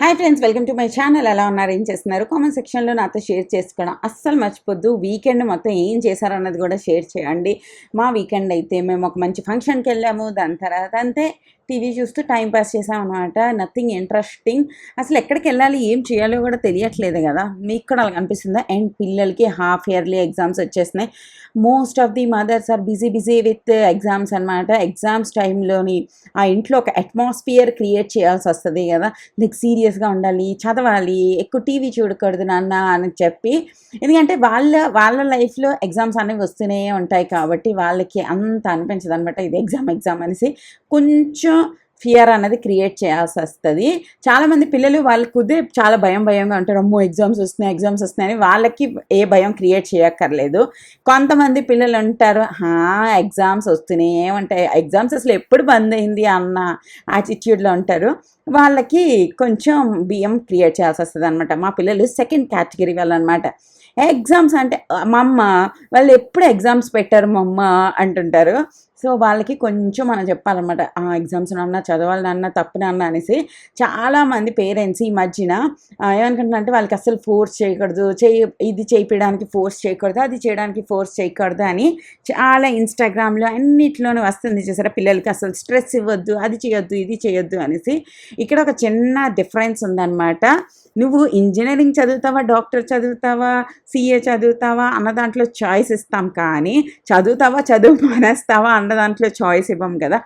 Hi friends, welcome to my channel. ఎలా ఉన్నారు, ఏం చేస్తున్నారు? కామెంట్ సెక్షన్లో నాతో షేర్ చేసుకోవడం అస్సలు మర్చిపోద్దు. వీకెండ్ మొత్తం ఏం చేశారన్నది కూడా షేర్ చేయండి. మా వీకెండ్ అయితే మేము ఒక మంచి ఫంక్షన్కి వెళ్ళాము. దాని తర్వాత అంతే టీవీ చూస్తూ టైం పాస్ చేసాం అనమాట. Nothing interesting. అసలు ఎక్కడికి వెళ్ళాలి, ఏం చేయాలో కూడా తెలియట్లేదు కదా. మీకు కూడా అలా అనిపిస్తుందా? అండ్ పిల్లలకి హాఫ్ ఇయర్లీ ఎగ్జామ్స్ వచ్చేసినాయి. Most of the mothers are busy with exams అనమాట. ఎగ్జామ్స్ టైంలోని ఆ ఇంట్లో ఒక అట్మాస్ఫియర్ క్రియేట్ చేయాల్సి వస్తుంది కదా. లైక్ సీరియస్గా ఉండాలి, చదవాలి, ఎక్కువ టీవీ చూడకూడదు నాన్న అని చెప్పి. ఎందుకంటే వాళ్ళ లైఫ్లో ఎగ్జామ్స్ అనేవి వస్తూనే ఉంటాయి కాబట్టి వాళ్ళకి అంత అనిపించదు అనమాట. ఇది ఎగ్జామ్ అనేసి కొంచెం ఫియర్ అనేది క్రియేట్ చేయాల్సి వస్తుంది. చాలామంది పిల్లలు వాళ్ళకు కుదే చాలా భయంగా ఉంటారు. అమ్మో ఎగ్జామ్స్ వస్తున్నాయని వాళ్ళకి ఏ భయం క్రియేట్ చేయక్కర్లేదు. కొంతమంది పిల్లలు ఉంటారు, ఎగ్జామ్స్ వస్తూనే ఉంటాయి, ఎగ్జామ్స్ అసలు ఎప్పుడు బంద్ అయింది అన్న యాటిట్యూడ్లో ఉంటారు. వాళ్ళకి కొంచెం బియ్యం క్రియేట్ చేయాల్సి వస్తుంది అనమాట. మా పిల్లలు సెకండ్ కేటగిరీ వాళ్ళు అనమాట. ఎగ్జామ్స్ అంటే మా అమ్మ వాళ్ళు ఎప్పుడు ఎగ్జామ్స్ పెట్టారు మా అమ్మ అంటుంటారు. సో వాళ్ళకి కొంచెం మనం చెప్పాలన్నమాట, ఎగ్జామ్స్ నాన్న చదవాలి నాన్న, తప్పు నాన్న అనేసి. చాలామంది పేరెంట్స్ ఈ మధ్యన ఏమనుకుంటున్నారంటే వాళ్ళకి అస్సలు ఫోర్స్ చేయకూడదు, ఇది చేయించడానికి ఫోర్స్ చేయకూడదు, అది చేయడానికి ఫోర్స్ చేయకూడదు అని చాలా ఇన్స్టాగ్రామ్లో అన్నిట్లోనే వస్తుంది చూసారా. పిల్లలకి అసలు స్ట్రెస్ ఇవ్వద్దు, అది చేయొద్దు, ఇది చేయొద్దు అనేసి. ఇక్కడ ఒక చిన్న డిఫరెన్స్ ఉందన్నమాట. నువ్వు ఇంజనీరింగ్ చదువుతావా, డాక్టర్ చదువుతావా, సిఏ చదువుతావా అన్న దాంట్లో చాయిస్ ఇస్తాం, కానీ చదువు మానేస్తావా అన్న దాంట్లో చాయిస్ ఇవ్వం కదా.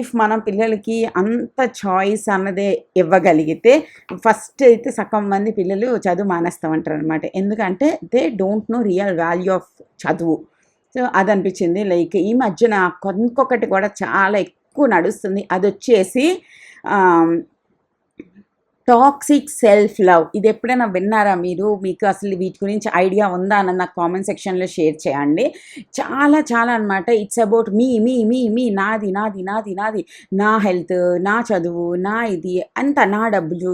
ఇఫ్ మనం పిల్లలకి అంత చాయిస్ అన్నదే ఇవ్వగలిగితే ఫస్ట్ అయితే సగం మంది పిల్లలు చదువు మానేస్తామంటారు అనమాట. ఎందుకంటే they don't know real value of చదువు. సో అది అనిపించింది. లైక్ ఈ మధ్యన ఇంకొకటి కూడా చాలా ఎక్కువ నడుస్తుంది. అది వచ్చేసి టాక్సిక్ సెల్ఫ్ లవ్. ఇది ఎప్పుడైనా విన్నారా మీరు? మీకు అసలు వీటి గురించి ఐడియా ఉందా అన్న నాకు కామెంట్ సెక్షన్లో షేర్ చేయండి. చాలా అనమాట. ఇట్స్ అబౌట్ మీ నాది, నా హెల్త్, నా చదువు, నా ఇది అంతా, నా డబ్బులు,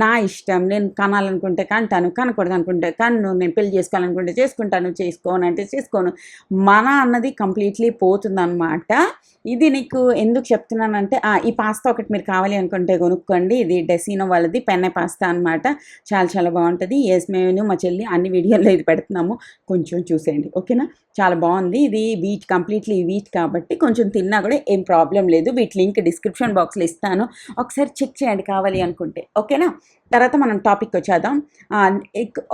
నా ఇష్టం, నేను కనాలనుకుంటే కంటాను, కనకూడదు అనుకుంటే కన్ను, నేను పెళ్లి చేసుకోవాలనుకుంటే చేసుకుంటాను, చేసుకోనంటే చేసుకోను. మన అన్నది కంప్లీట్లీ పోతుందన్నమాట. ఇది నీకు ఎందుకు చెప్తున్నానంటే, ఈ పాస్తా ఒకటి మీరు కావాలి అనుకుంటే కొనుక్కోండి. ఇది డెసినో వాళ్ళది పెన్నె పాస్తా అనమాట. చాలా బాగుంటుంది. మేము మా చెల్లి అన్ని వీడియోల్లో ఇది పెడుతున్నాము, కొంచెం చూసేయండి ఓకేనా. చాలా బాగుంది. ఇది కంప్లీట్లీ వీట్ కాబట్టి కొంచెం తిన్నా కూడా ఏం ప్రాబ్లం లేదు. వీటి లింక్ డిస్క్రిప్షన్ బాక్స్లో ఇస్తాను, ఒకసారి చెక్ చేయండి కావాలి అనుకుంటే ఓకేనా. తర్వాత మనం టాపిక్ వచ్చేద్దాం.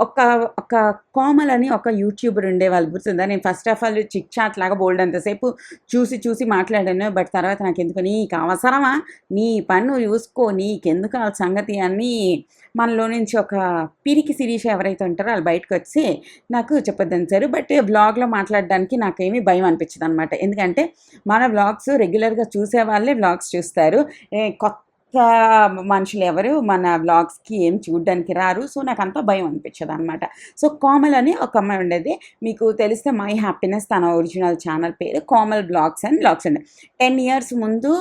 ఒక కోమల్ అని ఒక యూట్యూబర్ ఉండేవాళ్ళు, గుర్తుందా? నేను first of all chit chat లాగా బోల్డ్ అంతసేపు చూసి మాట్లాడాను. బట్ తర్వాత నాకు ఎందుకు, నీకు అవసరమా, నీ పని నువ్వు చూసుకో, నీకెందుకు ఆ సంగతి అని మనలో నుంచి ఒక పిరికి శిరీష ఎవరైతే ఉంటారో వాళ్ళు బయటకు వచ్చి నాకు చెప్పొద్దంటారు. బట్ వ్లాగ్లో మాట్లాడడానికి నాకేమీ భయం అనిపించదు అనమాట. ఎందుకంటే మన వ్లాగ్స్ రెగ్యులర్గా చూసే వాళ్ళే వ్లాగ్స్ చూస్తారు. కొత్త మనుషులు ఎవరు మన వ్లాగ్స్కి ఏం చూడడానికి రారు. సో నాకు అంత భయం అనిపించదు అనమాట. సో కోమల్ అని ఒక అమ్మాయి ఉండేది, మీకు తెలిస్తే మై హ్యాపీనెస్ తన ఒరిజినల్ ఛానల్ పేరు. కోమల్ బ్లాగ్స్ అండ్ 10 years ముందు,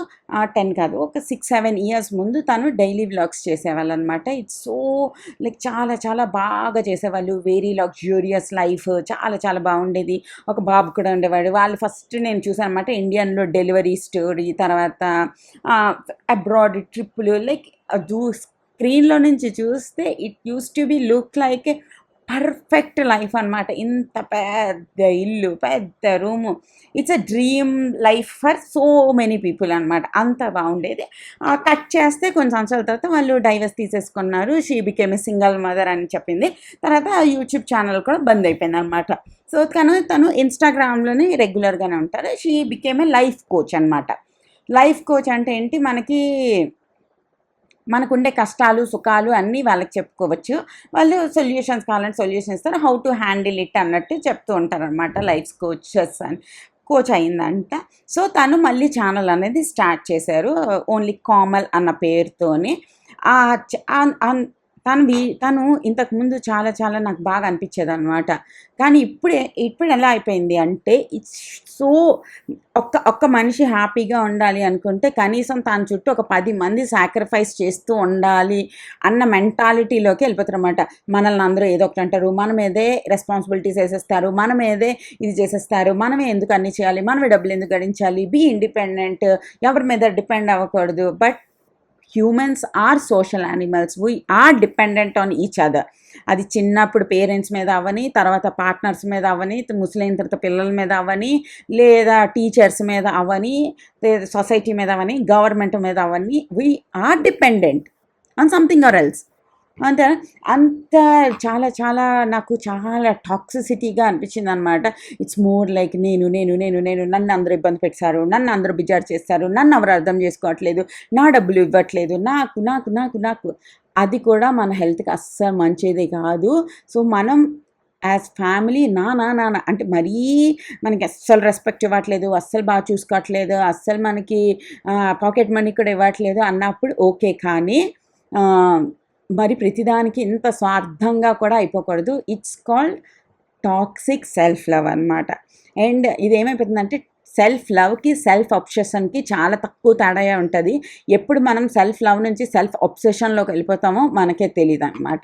10 కాదు, ఒక 6-7 years ముందు తను డైలీ వ్లాగ్స్ చేసేవాళ్ళు అనమాట. ఇట్స్ సో లైక్ చాలా బాగా చేసేవాళ్ళు. వెరీ లగ్జూరియస్ లైఫ్, చాలా బాగుండేది. ఒక బాబు కూడా ఉండేవాడు. వాళ్ళు ఫస్ట్ నేను చూసాను అనమాట ఇండియన్లో డెలివరీ స్టోరీ, తర్వాత అబ్రాడ్ ట్రిప్పులు. లైక్ స్క్రీన్లో నుంచి చూస్తే it use to be look like a perfect life అనమాట. ఇంత పెద్ద ఇల్లు, పెద్ద room, it's a dream life for so many people అనమాట. అంత బాగుండేది. కట్ చేస్తే కొన్ని సంవత్సరాల తర్వాత వాళ్ళు డైవర్స్ తీసేసుకున్నారు. She became a single mother అని చెప్పింది. తర్వాత యూట్యూబ్ ఛానల్ కూడా బంద్ అయిపోయింది అనమాట. సో తను ఇన్స్టాగ్రామ్లోనే రెగ్యులర్గానే ఉంటారు. She became a life coach అనమాట. లైఫ్ కోచ్ అంటే ఏంటి, మనకుండే కష్టాలు సుఖాలు అన్నీ వాళ్ళకి చెప్పుకోవచ్చు. వాళ్ళు సొల్యూషన్స్ కావాలంటే సొల్యూషన్ ఇస్తారు. హౌ టు హ్యాండిల్ ఇట్ అన్నట్టు చెప్తూ ఉంటారు అనమాట. లైఫ్ కోచ్ అయిందంట. సో తను మళ్ళీ ఛానల్ అనేది స్టార్ట్ చేశారు, ఓన్లీ కోమల్ అన్న పేరుతోని. తను ఇంతకుముందు చాలా నాకు బాగా అనిపించేది అనమాట. కానీ ఇప్పుడు ఎలా అయిపోయింది అంటే, ఇట్స్ సో ఒక్క మనిషి హ్యాపీగా ఉండాలి అనుకుంటే కనీసం తన చుట్టూ ఒక 10 మంది సాక్రిఫైస్ చేస్తూ ఉండాలి అన్న మెంటాలిటీలోకి వెళ్ళిపోతారు అనమాట. మనల్ని అందరూ ఏదో ఒకటి అంటారు, మన మీదే రెస్పాన్సిబిలిటీస్ వేసేస్తారు, మన మీదే ఇది చేసేస్తారు, మనమే ఎందుకు అన్నీ చేయాలి, మనమే డబ్బులు ఎందుకు గడించాలి, బీ ఇండిపెండెంట్, ఎవరి మీద డిపెండ్ అవ్వకూడదు. But humans are social animals, we are dependent on each other. అది చిన్నప్పుడు పేరెంట్స్ మీద అవ్వని, తర్వాత పార్ట్నర్స్ మీద అవ్వని, ముసలైన తర్వాత పిల్లల మీద అవ్వని, లేదా టీచర్స్ మీద అవ్వని, లేదా సొసైటీ మీద అవ్వని, గవర్నమెంట్ మీద అవ్వని, we are dependent on something or else. అంతే. అంత చాలా చాలా నాకు చాలా టాక్సిసిటీగా అనిపించింది అనమాట. ఇట్స్ మోర్ లైక్ నేను నేను నేను నేను నన్ను అందరూ ఇబ్బంది పెట్టారు, నన్ను అందరూ బిజారు చేస్తారు, నన్ను ఎవరు అర్థం చేసుకోవట్లేదు, నా డబ్బులు ఇవ్వట్లేదు, నాకు నాకు నాకు నాకు. అది కూడా మన హెల్త్కి అస్సలు మంచిది కాదు. సో మనం యాజ్ ఫ్యామిలీ నా నా నా నా అంటే మరీ మనకి అస్సలు రెస్పెక్ట్ ఇవ్వట్లేదు, అస్సలు బాగా చూసుకోవట్లేదు, అస్సలు మనకి పాకెట్ మనీ కూడా ఇవ్వట్లేదు అన్నప్పుడు ఓకే. కానీ మరి ప్రతిదానికి ఇంత స్వార్థంగా కూడా అయిపోకూడదు. It's called toxic self love అనమాట. అండ్ ఇది ఏమైపోతుందంటే సెల్ఫ్ లవ్కి సెల్ఫ్ అబ్సెషన్కి చాలా తక్కువ తేడా ఉంటుంది. ఎప్పుడు మనం సెల్ఫ్ లవ్ నుంచి సెల్ఫ్ అబ్సెషన్లోకి వెళ్ళిపోతామో మనకే తెలియదు అనమాట.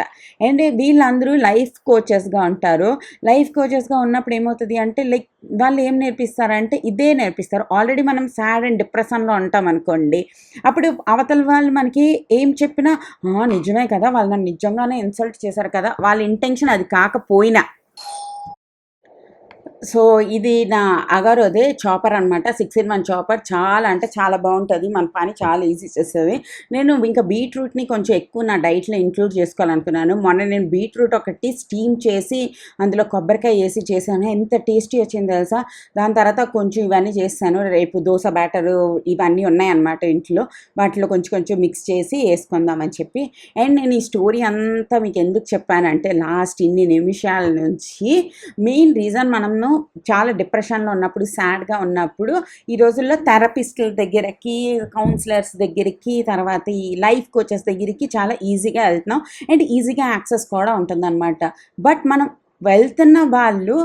అండ్ వీళ్ళందరూ లైఫ్ కోచెస్గా ఉంటారు. లైఫ్ కోచెస్గా ఉన్నప్పుడు ఏమవుతుంది అంటే లైక్ వాళ్ళు ఏం నేర్పిస్తారంటే ఇదే నేర్పిస్తారు. ఆల్రెడీ మనం సాడ్ అండ్ డిప్రెషన్లో ఉంటాం అనుకోండి, అప్పుడు అవతల వాళ్ళు మనకి ఏం చెప్పినా నిజమే కదా, వాళ్ళు నన్ను నిజంగానే ఇన్సల్ట్ చేశారు కదా, వాళ్ళ ఇంటెన్షన్ అది కాకపోయినా. సో ఇది నా అగరోదే చాపర్ అనమాట. 6-in-1 చాపర్ చాలా అంటే చాలా బాగుంటుంది. మన పని చాలా ఈజీ చేస్తుంది. నేను ఇంకా బీట్రూట్ని కొంచెం ఎక్కువ నా డైట్లో ఇంక్లూడ్ చేసుకోవాలనుకున్నాను. మొన్న నేను బీట్రూట్ ఒకటి స్టీమ్ చేసి అందులో కొబ్బరికాయ వేసి చేశాను. ఎంత టేస్టీ వచ్చింది తెలుసా. దాని తర్వాత కొంచెం ఇవన్నీ చేస్తాను. రేపు దోశ బ్యాటరు ఇవన్నీ ఉన్నాయన్నమాట ఇంట్లో. వాటిలో కొంచెం కొంచెం మిక్స్ చేసి వేసుకుందామని చెప్పి. అండ్ నేను ఈ స్టోరీ అంతా మీకు ఎందుకు చెప్పానంటే లాస్ట్ ఇన్ని నిమిషాల నుంచి మెయిన్ రీజన్ మనము చాలా డిప్రెషన్లో ఉన్నప్పుడు, సాడ్గా ఉన్నప్పుడు ఈ రోజుల్లో థెరపిస్టుల దగ్గరికి, కౌన్సిలర్స్ దగ్గరికి, తర్వాత ఈ లైఫ్ కోచెస్ దగ్గరికి చాలా ఈజీగా వెళ్తున్నాం. అండ్ ఈజీగా యాక్సెస్ కూడా ఉంటుందన్నమాట. బట్ మనం వెళ్తున్న వాళ్ళు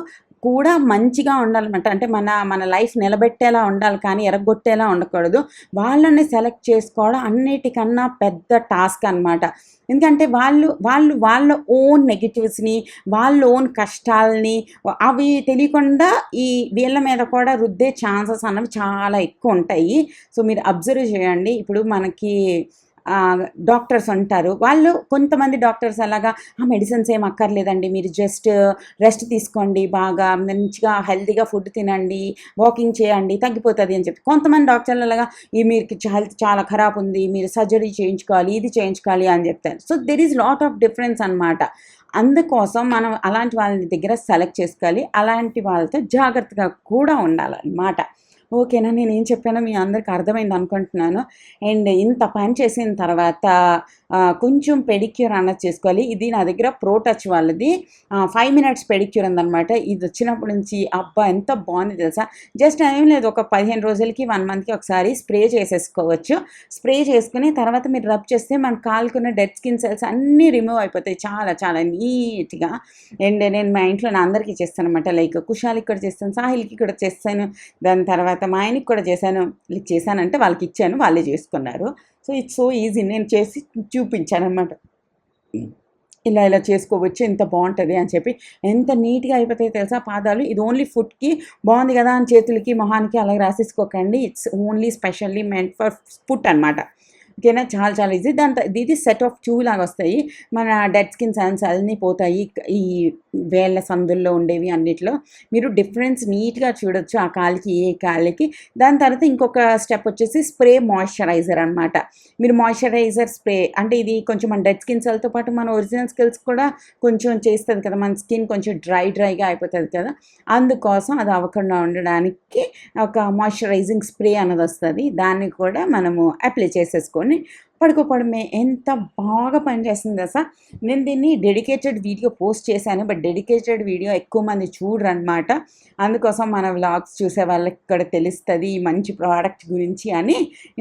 కూడా మంచిగా ఉండాలన్నమాట. అంటే మన లైఫ్ నిలబెట్టేలా ఉండాలి కానీ ఎరగొట్టేలా ఉండకూడదు. వాళ్ళని సెలెక్ట్ చేసుకోవడం అన్నిటికన్నా పెద్ద టాస్క్ అనమాట. ఎందుకంటే వాళ్ళ ఓన్ నెగిటివ్స్ని, వాళ్ళ ఓన్ కష్టాలని అవి తెలియకుండా ఈ వీళ్ళ మీద కూడా రుద్దే ఛాన్సెస్ అన్నవి చాలా ఎక్కువ ఉంటాయి. సో మీరు అబ్జర్వ్ చేయండి. ఇప్పుడు మనకి డాక్టర్స్ ఉంటారు. వాళ్ళు కొంతమంది డాక్టర్స్ అలాగా మెడిసిన్స్ ఏం అక్కర్లేదండి, మీరు జస్ట్ రెస్ట్ తీసుకోండి, బాగా మంచిగా హెల్తీగా ఫుడ్ తినండి, వాకింగ్ చేయండి, తగ్గిపోతుంది అని చెప్పి. కొంతమంది డాక్టర్లు అలాగా మీకు హెల్త్ చాలా ఖరాబ్ ఉంది, మీరు సర్జరీ చేయించుకోవాలి, ఇది చేయించుకోవాలి అని చెప్తారు. So there is lot of difference అనమాట. అందుకోసం మనం అలాంటి వాళ్ళ దగ్గర సెలెక్ట్ చేసుకోవాలి. అలాంటి వాళ్ళతో జాగ్రత్తగా కూడా ఉండాలన్నమాట. ఓకేనా, నేను ఏం చెప్పానో మీ అందరికి అర్థమైంది అనుకుంటున్నాను. అండ్ ఇంత పని చేసిన తర్వాత కొంచెం పెడిక్యూర్ అన్నది చేసుకోవాలి. ఇది నా దగ్గర ప్రో టచ్ వాళ్ళది 5 minutes పెడిక్యూర్ ఉందన్నమాట. ఇది వచ్చినప్పటి నుంచి అబ్బా ఎంత బాగుంది తెలుసా. జస్ట్ ఏం లేదు, ఒక 15 రోజులకి 1 monthకి ఒకసారి స్ప్రే చేసేసుకోవచ్చు. స్ప్రే చేసుకుని తర్వాత మీరు రబ్ చేస్తే మన కాలుకున్న డెడ్ స్కిన్ సెల్స్ అన్నీ రిమూవ్ అయిపోతాయి చాలా చాలా నీట్గా. అండ్ నేను మా ఇంట్లో నా అందరికీ చేస్తాను అనమాట. లైక్ కుషాలికి కూడా చేస్తాను, సాహిల్కి కూడా చేస్తాను, దాని తర్వాత మా ఆయనకి కూడా చేశానంటే వాళ్ళకి ఇచ్చాను, వాళ్ళే చేసుకున్నారు. So it's so easy. నేను చేసి చూపించాను అనమాట. ఇలా ఇలా చేసుకోవచ్చు, ఎంత బాగుంటుంది అని చెప్పి. ఎంత నీట్గా అయిపోతాయి తెలుసా పాదాలు. ఇది ఓన్లీ ఫుట్కి బాగుంది కదా అని చేతులకి మొహానికి అలాగే రాసేసుకోకండి. It's only specially meant for foot అనమాట. ఓకేనా, చాలా చాలా ఈజీ. ఇది సెట్ ఆఫ్ 2 లాగా వస్తాయి. మన డెడ్ స్కిన్ సెల్స్ అన్నీ పోతాయి. ఈ వేళ్ళ సందుల్లో ఉండేవి అన్నిట్లో మీరు డిఫరెన్స్ నీట్గా చూడొచ్చు, ఆ కాలికి ఏ కాలికి. దాని తర్వాత ఇంకొక స్టెప్ వచ్చేసి స్ప్రే మాయిశ్చరైజర్ అనమాట. మీరు మాయిశ్చరైజర్ స్ప్రే అంటే ఇది కొంచెం మన డెడ్ స్కిన్ సెల్తో పాటు మన ఒరిజినల్ స్కిల్స్ కూడా కొంచెం చేస్తుంది కదా, మన స్కిన్ కొంచెం డ్రైగా అయిపోతుంది కదా, అందుకోసం అది అవ్వకుండా ఉండడానికి ఒక మాయిశ్చరైజింగ్ స్ప్రే అన్నది వస్తుంది. దాన్ని కూడా మనము అప్లై చేసేసుకొని పడుకోవడమే. ఎంత బాగా పనిచేస్తుంది అసలు. నేను దీన్ని డెడికేటెడ్ వీడియో పోస్ట్ చేశాను, బట్ డెడికేటెడ్ వీడియో ఎక్కువ మంది చూడరు అనమాట. అందుకోసం మన వ్లాగ్స్ చూసే వాళ్ళకి కూడా తెలుస్తుంది ఈ మంచి ప్రోడక్ట్ గురించి అని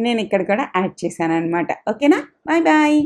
నేను ఇక్కడ కూడా యాడ్ చేశాను అనమాట. ఓకేనా, బాయ్ బాయ్.